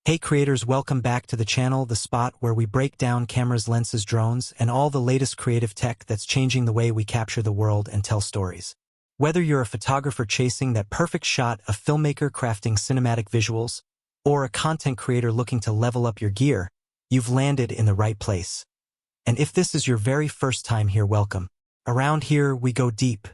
Hey creators, welcome back to the channel, the spot where we break down cameras, lenses, drones, and all the latest creative tech that's changing the way we capture the world and tell stories. Whether you're a photographer chasing that perfect shot, a filmmaker crafting cinematic visuals, or a content creator looking to level up your gear, you've landed in the right place. And if this is your very first time here, welcome. Around here, we go deep.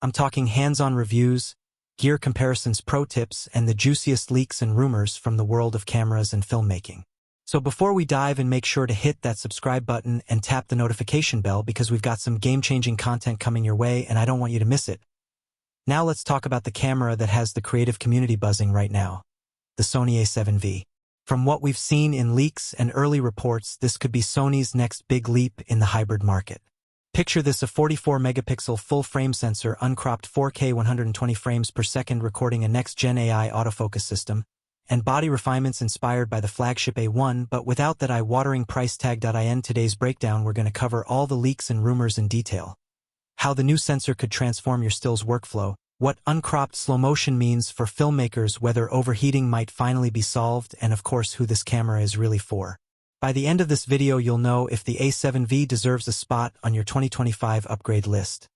I'm talking hands-on reviews, gear comparisons, pro tips, and the juiciest leaks and rumors from the world of cameras and filmmaking. So before we dive in, make sure to hit that subscribe button and tap the notification bell because we've got some game-changing content coming your way and I don't want you to miss it. Now let's talk about the camera that has the creative community buzzing right now, the Sony A7V. From what we've seen in leaks and early reports, this could be Sony's next big leap in the hybrid market. Picture this: a 44-megapixel full-frame sensor, uncropped 4K 120 frames per second, recording a next-gen AI autofocus system, and body refinements inspired by the flagship A1, but without that eye-watering price tag. In today's breakdown, we're going to cover all the leaks and rumors in detail. How the new sensor could transform your stills workflow, what uncropped slow motion means for filmmakers, whether overheating might finally be solved, and of course who this camera is really for. By the end of this video, you'll know if the A7V deserves a spot on your 2025 upgrade list.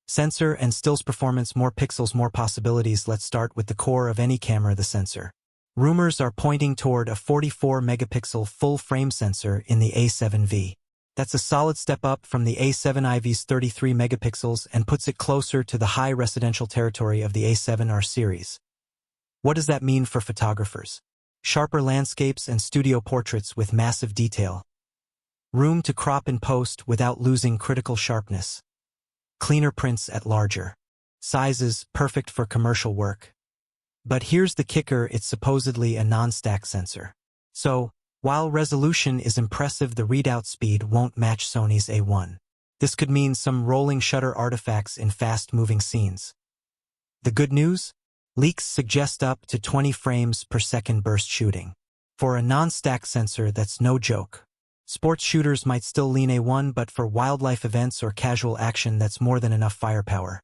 Sensor and stills performance, more pixels, more possibilities. Let's start with the core of any camera, the sensor. Rumors are pointing toward a 44-megapixel full-frame sensor in the A7V. That's a solid step up from the A7 IV's 33 megapixels and puts it closer to the high residential territory of the A7 R series. What does that mean for photographers? Sharper landscapes and studio portraits with massive detail. Room to crop in post without losing critical sharpness. Cleaner prints at larger sizes, perfect for commercial work. But here's the kicker: it's supposedly a non-stack sensor. So, while resolution is impressive, the readout speed won't match Sony's A1. This could mean some rolling shutter artifacts in fast-moving scenes. The good news? Leaks suggest up to 20 frames per second burst shooting. For a non-stack sensor, that's no joke. Sports shooters might still lean A1, but for wildlife events or casual action, that's more than enough firepower.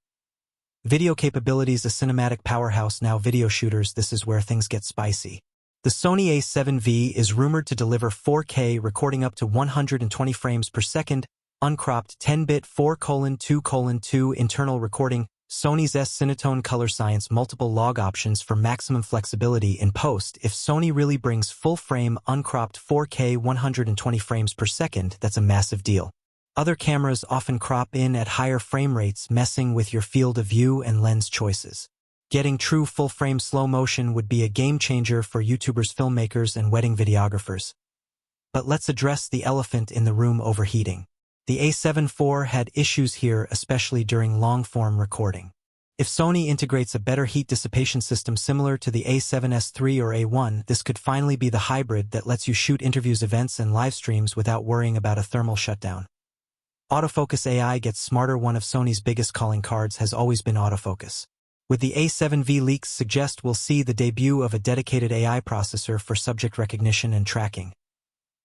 Video capabilities: a cinematic powerhouse. Now video shooters, this is where things get spicy. The Sony A7V is rumored to deliver 4K recording up to 120 frames per second, uncropped 10-bit 4:2:2 internal recording, Sony's S-Cinetone color science, multiple log options for maximum flexibility in post. If Sony really brings full-frame, uncropped 4K 120 frames per second, that's a massive deal. Other cameras often crop in at higher frame rates, messing with your field of view and lens choices. Getting true full-frame slow motion would be a game-changer for YouTubers, filmmakers, and wedding videographers. But let's address the elephant in the room: overheating. The A7 IV had issues here, especially during long-form recording. If Sony integrates a better heat dissipation system similar to the A7S III or A1, this could finally be the hybrid that lets you shoot interviews, events, and live streams without worrying about a thermal shutdown. Autofocus AI gets smarter. One of Sony's biggest calling cards has always been autofocus. With the A7V, leaks suggest we'll see the debut of a dedicated AI processor for subject recognition and tracking.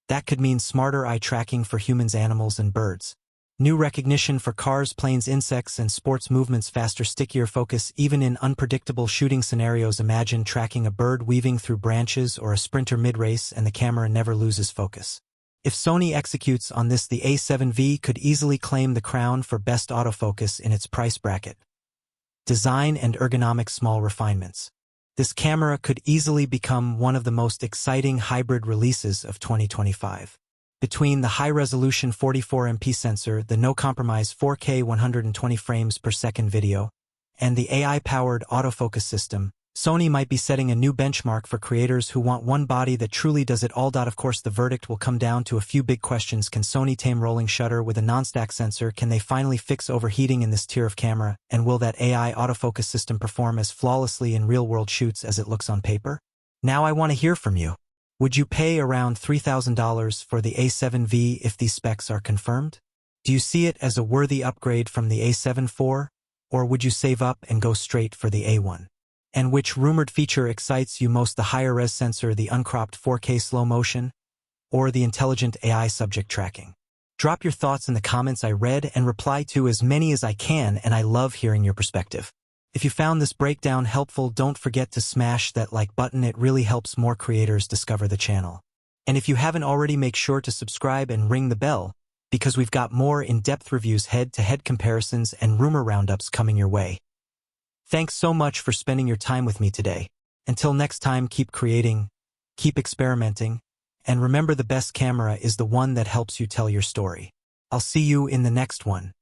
That could mean smarter eye tracking for humans, animals, and birds. New recognition for cars, planes, insects, and sports movements. Faster, stickier focus, even in unpredictable shooting scenarios. Imagine tracking a bird weaving through branches or a sprinter mid-race and the camera never loses focus. If Sony executes on this, the A7V could easily claim the crown for best autofocus in its price bracket. Design and ergonomic, small refinements. This camera could easily become one of the most exciting hybrid releases of 2025. Between the high-resolution 44MP sensor, the no-compromise 4K 120 frames per second video, and the AI-powered autofocus system, Sony might be setting a new benchmark for creators who want one body that truly does it all. Of course, the verdict will come down to a few big questions. Can Sony tame rolling shutter with a non-stack sensor? Can they finally fix overheating in this tier of camera? And will that AI autofocus system perform as flawlessly in real-world shoots as it looks on paper? Now I want to hear from you. Would you pay around $3,000 for the A7V if these specs are confirmed? Do you see it as a worthy upgrade from the A7 IV? Or would you save up and go straight for the A1? And which rumored feature excites you most, the higher-res sensor, the uncropped 4K slow motion, or the intelligent AI subject tracking? Drop your thoughts in the comments. I read and reply to as many as I can, and I love hearing your perspective. If you found this breakdown helpful, don't forget to smash that like button. It really helps more creators discover the channel. And if you haven't already, make sure to subscribe and ring the bell, because we've got more in-depth reviews, head-to-head comparisons, and rumor roundups coming your way. Thanks so much for spending your time with me today. Until next time, keep creating, keep experimenting, and remember, the best camera is the one that helps you tell your story. I'll see you in the next one.